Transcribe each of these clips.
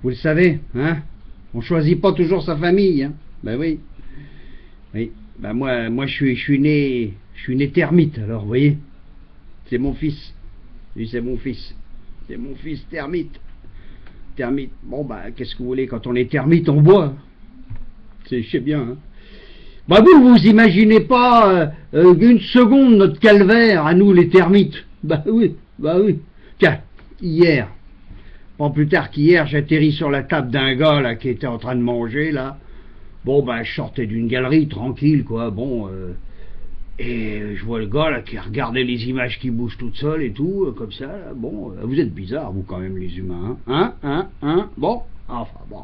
Vous le savez, hein? On choisit pas toujours sa famille, hein? Ben oui. Oui. Ben moi je suis né termite, alors vous voyez. C'est mon fils. Lui c'est mon fils. C'est mon fils termite. Termite. Bon ben qu'est-ce que vous voulez, quand on est termite on boit. Je sais bien, hein. Bah vous imaginez pas une seconde notre calvaire à nous les termites. Bah oui. Tiens, hier, pas plus tard qu'hier, j'atterris sur la table d'un gars là qui était en train de manger là. Bon ben je sortais d'une galerie tranquille quoi. Bon et je vois le gars là qui regardait les images qui bougent toutes seules et tout comme ça. Là. Bon, vous êtes bizarres vous quand même les humains. Hein. Bon, enfin bon.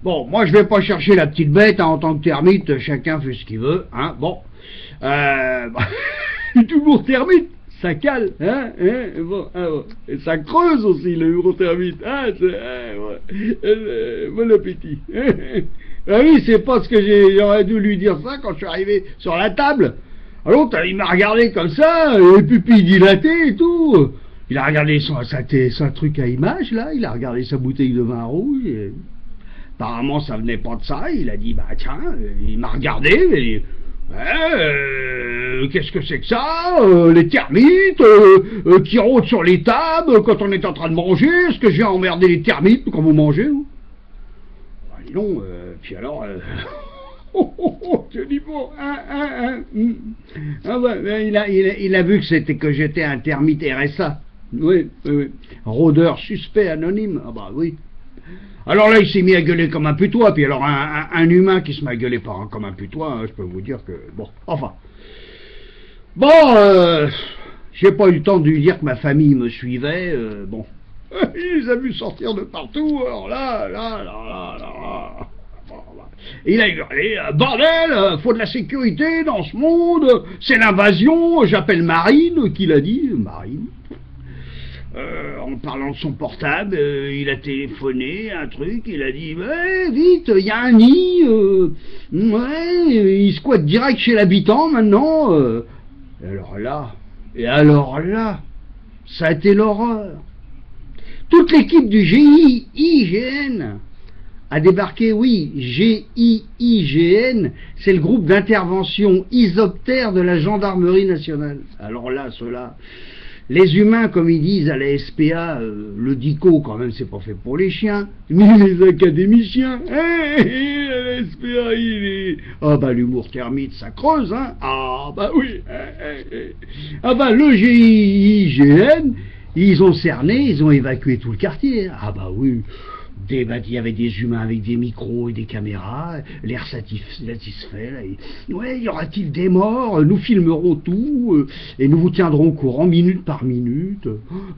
Bon, moi je vais pas chercher la petite bête hein, en tant que termite, chacun fait ce qu'il veut, hein, bon. Toujours termite, ça cale, hein, bon, et ça creuse aussi le urothermite, hein, bon appétit. Ah oui, c'est pas ce que j'aurais dû lui dire ça quand je suis arrivé sur la table. Alors il m'a regardé comme ça, les pupilles dilatées et tout. Il a regardé son truc à image là, il a regardé sa bouteille de vin rouge. Et... apparemment, ça venait pas de ça. Il a dit, bah tiens, il m'a regardé. Et, qu'est-ce que c'est que ça les termites qui rôdent sur les tables quand on est en train de manger. Est-ce que j'ai emmerdé les termites quand vous mangez ou bah, dis donc, puis alors... je dis bon, Ah ouais, il a vu que j'étais un termite RSA. Oui. Rôdeur suspect anonyme. Ah bah oui. Alors là, il s'est mis à gueuler comme un putois, puis alors un humain qui se met à gueuler comme un putois, hein, je peux vous dire que... bon, enfin... bon, j'ai pas eu le temps de lui dire que ma famille me suivait, bon... il les a vus sortir de partout, alors là... il a hurlé, bordel, faut de la sécurité dans ce monde, c'est l'invasion, j'appelle Marine, qu'il a dit, Marine... en parlant de son portable, il a téléphoné, un truc, il a dit ouais, vite, il y a un nid, ouais, il squatte direct chez l'habitant maintenant. Et alors là, ça a été l'horreur. Toute l'équipe du GIGN a débarqué, oui, GIGN, c'est le groupe d'intervention isoptère de la gendarmerie nationale. Alors là, ceux-là... les humains, comme ils disent à la SPA, le DICO, quand même, c'est pas fait pour les chiens, mais les académiciens, la SPA, il est... ah bah l'humour termite, ça creuse, hein. Ah bah oui, ah bah le GIGN, ils ont cerné, ils ont évacué tout le quartier, ah bah oui... il y avait des humains avec des micros et des caméras, l'air satisfait, là, et, ouais, y aura-t-il des morts? Nous filmerons tout, et nous vous tiendrons au courant minute par minute.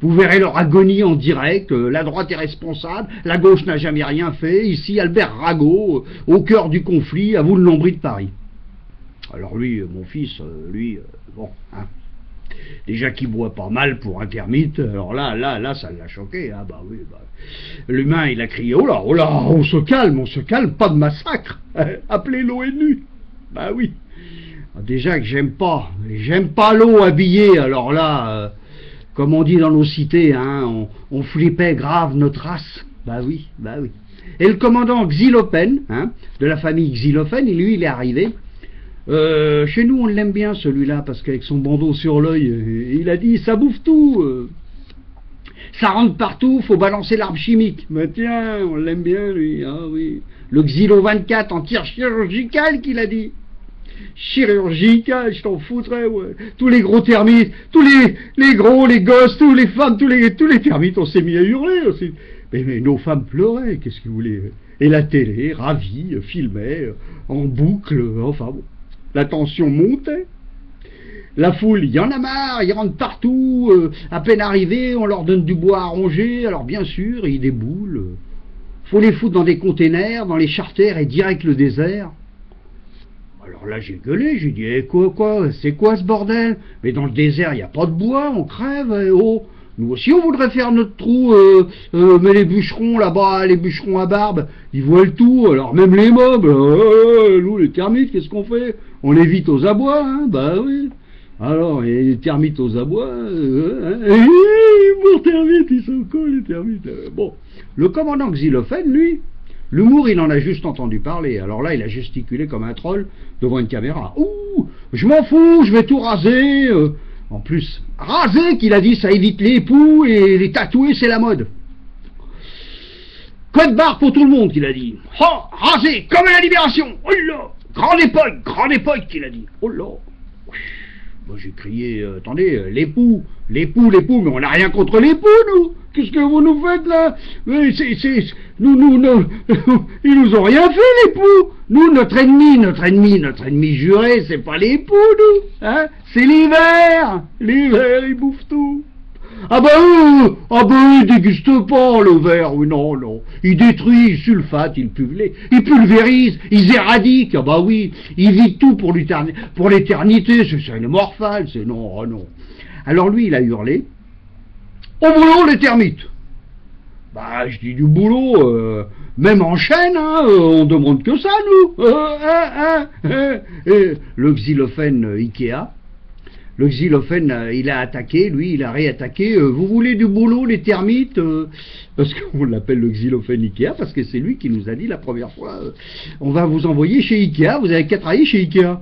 Vous verrez leur agonie en direct, la droite est responsable, la gauche n'a jamais rien fait, ici Albert Rago, au cœur du conflit, à vous le nombril de Paris. Alors lui, mon fils, lui, bon, hein. Déjà qu'il boit pas mal pour un termite, alors là, ça l'a choqué, ah bah oui, bah. L'humain, il a crié, oh là, on se calme, pas de massacre, appelez l'ONU, bah oui. Déjà que j'aime pas l'eau habillée, alors là, comme on dit dans nos cités, hein, on flippait grave notre race, bah oui. Et le commandant Xylopen, hein, de la famille Xylopen, lui, il est arrivé. Chez nous on l'aime bien celui-là parce qu'avec son bandeau sur l'œil il a dit ça bouffe tout, ça rentre partout, faut balancer l'arbre chimique. Mais tiens, on l'aime bien lui, ah oui, le Xylo 24 en tir chirurgical qu'il a dit. Chirurgical, je t'en foutrais, ouais. Tous les gros termites, tous les gros, les gosses, tous les femmes, tous les termites, on s'est mis à hurler aussi. Mais nos femmes pleuraient, qu'est-ce que vous voulez. Et la télé, ravie, filmait en boucle, enfin bon. La tension montait, la foule, il y en a marre, ils rentrent partout, à peine arrivés, on leur donne du bois à ronger, alors bien sûr, ils déboulent, faut les foutre dans des containers, dans les charters et direct le désert. Alors là j'ai gueulé, j'ai dit, quoi, c'est quoi ce bordel? Mais dans le désert, il n'y a pas de bois, on crève, oh. Nous aussi on voudrait faire notre trou, mais les bûcherons là-bas, les bûcherons à barbe, ils voient le tout, alors même les mobs, nous les termites, qu'est-ce qu'on fait? On les vite aux abois, hein, bah oui. Alors, il y a des termites aux abois, pour termites, ils sont cons, les termites. Bon, le commandant Xylophène, lui, l'humour, il en a juste entendu parler. Alors là, il a gesticulé comme un troll devant une caméra. Ouh, je m'en fous, je vais tout raser. En plus, raser, qu'il a dit, ça évite les poux et les tatoués, c'est la mode. Code barre pour tout le monde, qu'il a dit. Oh, raser, comme à la Libération. Oh là, grande époque, qu'il a dit. Oh là. Moi j'ai crié, attendez, les poux, mais on n'a rien contre les poux, nous. Qu'est-ce que vous nous faites là? Mais nous, ils nous ont rien fait, les poux. Nous, notre ennemi juré, c'est pas les poux, nous, hein? C'est l'hiver, ils bouffent tout. Ah bah il déguste pas le verre, oui, non, il détruit, il sulfate, il pulvérise, ils éradiquent, ah bah oui, il vide tout pour l'éternité, c'est une morphale, c'est non. Alors lui, il a hurlé, au boulot les termites. Bah je dis du boulot, même en chaîne, hein, on demande que ça, nous. Le Xylophène Ikea. Le Xylophène, il a attaqué, lui, il a réattaqué. Vous voulez du boulot, les termites? Parce qu'on l'appelle le Xylophène Ikea, parce que c'est lui qui nous a dit la première fois, on va vous envoyer chez Ikea, vous avez qu'à travailler chez Ikea.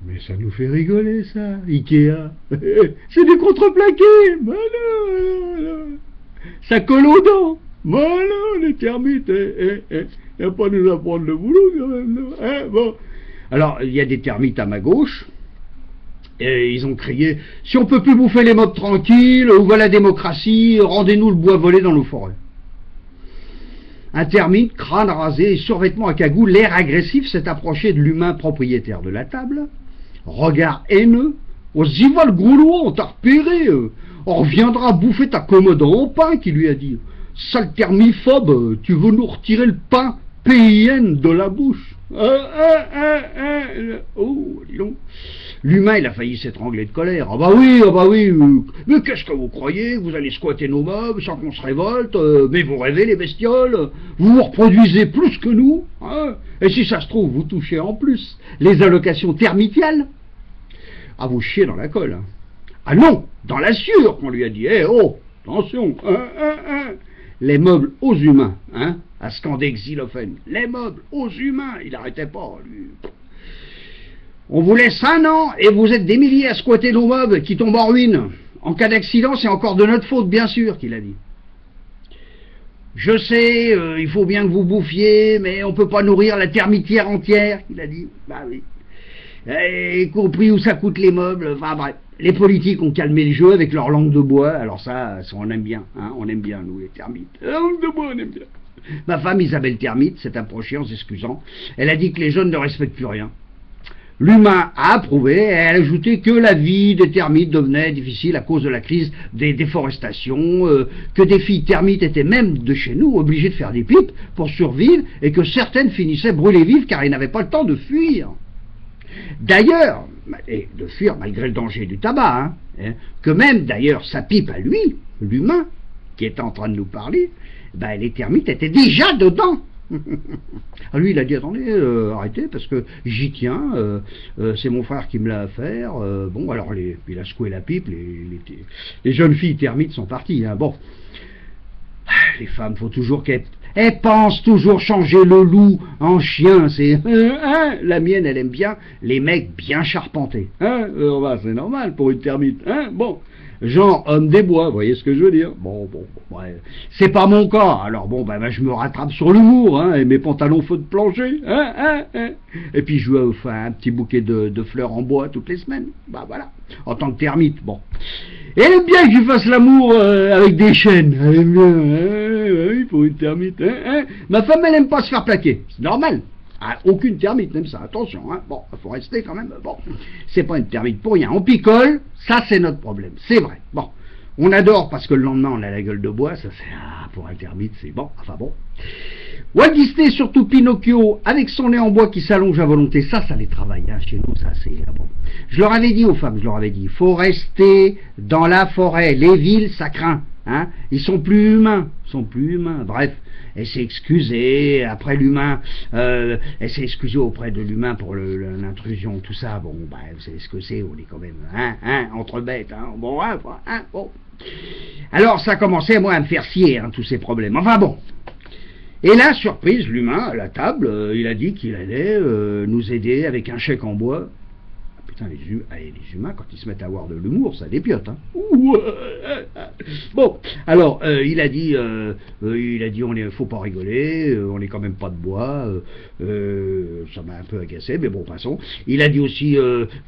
Mais ça nous fait rigoler, ça, Ikea. C'est des contreplaqués. Voilà. Ça colle aux dents. Voilà, les termites. Il n'y a pas à nous apprendre le boulot, quand même. Bon. Alors, il y a des termites à ma gauche. Et ils ont crié, si on peut plus bouffer les mobs tranquilles, où va la démocratie, rendez-nous le bois volé dans nos forêts. Un termite, crâne rasé et survêtement à cagoule, l'air agressif s'est approché de l'humain propriétaire de la table. Regard haineux, on se dit, va le gros loin, on t'a repéré, on reviendra bouffer ta commode en pain, qui lui a dit. Sale termiphobe, tu veux nous retirer le pain PIN de la bouche. Oh, dis donc. L'humain, il a failli s'étrangler de colère. Ah bah oui, mais qu'est-ce que vous croyez? Vous allez squatter nos mobs sans qu'on se révolte? Mais vous rêvez, les bestioles? Vous vous reproduisez plus que nous, hein? Et si ça se trouve, vous touchez en plus les allocations termitiales? Ah, vous chiez dans la colle. Hein. Ah non, dans la sueur, qu'on lui a dit. Eh oh, attention, les meubles aux humains, hein, a scandé Xylophène. Les meubles aux humains, il n'arrêtait pas, lui. On vous laisse 1 an et vous êtes des milliers à squatter nos mobs qui tombent en ruine. En cas d'accident, c'est encore de notre faute, bien sûr, qu'il a dit. Je sais, il faut bien que vous bouffiez, mais on peut pas nourrir la termitière entière, qu'il a dit. Bah oui. Et compris où ça coûte les meubles, enfin bref. Les politiques ont calmé le jeu avec leur langue de bois, alors ça on aime bien, hein, on aime bien, nous, les termites. La langue de bois, on aime bien. Ma femme, Isabelle Termite, s'est approchée en s'excusant. Elle a dit que les jeunes ne respectent plus rien. L'humain a approuvé et elle a ajouté que la vie des termites devenait difficile à cause de la crise des déforestations, que des filles termites étaient même de chez nous obligées de faire des pipes pour survivre et que certaines finissaient brûlées vives car elles n'avaient pas le temps de fuir. D'ailleurs, et de fuir malgré le danger du tabac, hein, que même d'ailleurs sa pipe à lui, l'humain, qui était en train de nous parler, ben, les termites étaient déjà dedans. Alors lui il a dit attendez, arrêtez parce que j'y tiens, c'est mon frère qui me l'a offert, bon alors il a secoué la pipe, les jeunes filles termites sont parties, hein, bon. Les femmes, faut toujours qu'elles pensent toujours changer le loup en chien, c'est la mienne elle aime bien les mecs bien charpentés, hein, c'est normal pour une termite, hein, bon. Genre homme des bois, vous voyez ce que je veux dire? Bon, ouais. C'est pas mon cas, alors bon, ben je me rattrape sur l'humour, hein, et mes pantalons feu de plancher, et puis je veux faire un petit bouquet de fleurs en bois toutes les semaines, bah voilà, en tant que termite, bon. Et elle aime bien que je fasse l'amour avec des chaînes, elle aime bien, oui, pour une termite, Ma femme, elle aime pas se faire plaquer, c'est normal. Ah, aucune termite n'aime ça, attention, hein. Bon, il faut rester quand même, bon, c'est pas une termite pour rien, on picole, ça c'est notre problème, c'est vrai, bon, on adore parce que le lendemain on a la gueule de bois, ça c'est, pour un termite c'est bon, enfin bon. Walt Disney, surtout Pinocchio, avec son nez en bois qui s'allonge à volonté, ça les travaille, hein, chez nous, ça c'est, bon. Je leur avais dit aux femmes, il faut rester dans la forêt, les villes ça craint. Hein, ils sont plus humains, bref, elle s'est excusée, après l'humain, elle s'est excusée auprès de l'humain pour l'intrusion, tout ça, bon, bah, vous savez ce que c'est, on est quand même, entre bêtes, bon, bon. Alors, ça a commencé, moi, à me faire scier, tous ces problèmes, enfin bon. Et là, surprise, l'humain, à la table, il a dit qu'il allait nous aider avec un chèque en bois. Les humains, quand ils se mettent à avoir de l'humour, ça dépiote. Bon, alors, il a dit, faut pas rigoler, on est quand même pas de bois, ça m'a un peu agacé, mais bon, passons. Il a dit aussi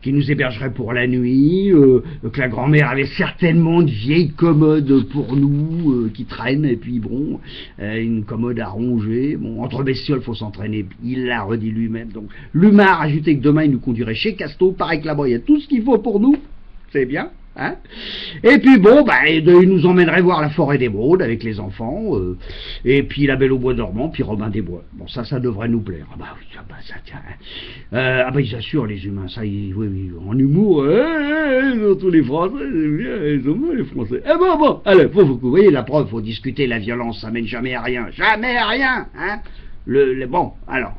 qu'il nous hébergerait pour la nuit, que la grand-mère avait certainement de vieilles commodes pour nous, qui traînent, et puis bon, une commode à ronger, bon, entre bestioles, faut s'entraîner, il l'a redit lui-même, donc l'humain a rajouté que demain, il nous conduirait chez Casto, pareil que là-bas, il y a tout ce qu'il faut pour nous, c'est bien, hein. Et puis bon, bah, il nous emmènerait voir la forêt d'émeraude avec les enfants, et puis la Belle au bois dormant, puis Robin des Bois. Bon, ça devrait nous plaire. Ah bah oui, ça tiens. Ils assurent les humains, ça, oui, en humour, tous les Français, ils sont bien les Français. Bon, allez, vous voyez la preuve, faut discuter, la violence, ça mène jamais à rien, hein. Bon, alors.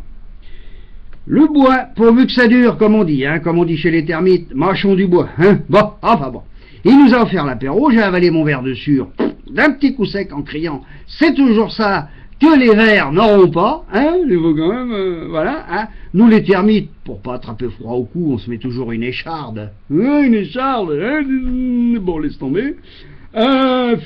Le bois, pourvu que ça dure, comme on dit chez les termites, mâchons du bois, Bon, enfin bon. Il nous a offert l'apéro, j'ai avalé mon verre de sûr, d'un petit coup sec en criant, c'est toujours ça que les vers n'auront pas, il faut quand même, voilà, Nous les termites, pour pas attraper froid au cou, on se met toujours une écharde. Une écharde, bon, laisse tomber.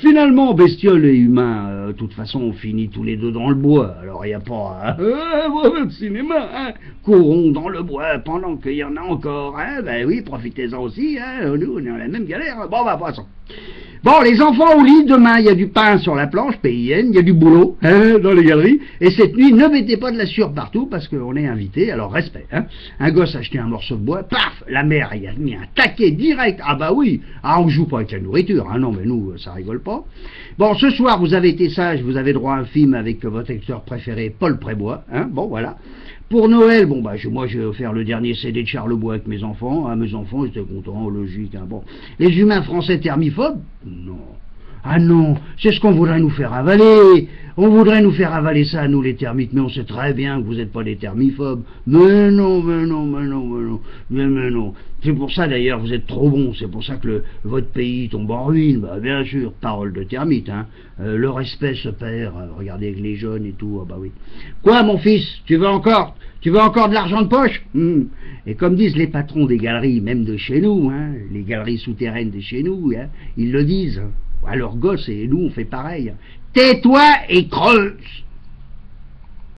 Finalement, bestioles et humains, de toute façon, on finit tous les deux dans le bois. Alors, il n'y a pas de cinéma, Courons dans le bois pendant qu'il y en a encore, Ben oui, profitez-en aussi, Nous, on est dans la même galère. Bon, bah, passons. Bon, les enfants au lit, demain, il y a du pain sur la planche, PIN, il y a du boulot, dans les galeries, et cette nuit, ne mettez pas de la sueur partout, parce qu'on est invité, alors respect, Un gosse a acheté un morceau de bois, paf, la mère, il a mis un taquet direct, bah oui, on joue pas avec la nourriture, non, mais nous, ça rigole pas. Bon, ce soir, vous avez été sage, vous avez droit à un film avec votre acteur préféré, Paul Prébois, bon, voilà. Pour Noël, bon, bah, moi, je vais offert le dernier CD de Charlebois avec mes enfants. Mes enfants, ils étaient contents, logique, Bon. Les humains français thermiphobes? Non. Non, c'est ce qu'on voudrait nous faire avaler. On voudrait nous faire avaler ça, nous, les termites, mais on sait très bien que vous n'êtes pas des thermiphobes. Mais non. C'est pour ça, d'ailleurs, vous êtes trop bons. C'est pour ça que votre pays tombe en ruine. Bah, bien sûr, parole de termite, le respect se perd. Regardez avec les jeunes et tout, bah oui. Quoi, mon fils, tu veux encore de l'argent de poche? Et comme disent les patrons des galeries, même de chez nous, les galeries souterraines de chez nous, ils le disent. À leurs gosses, et nous on fait pareil. Tais-toi et creuse.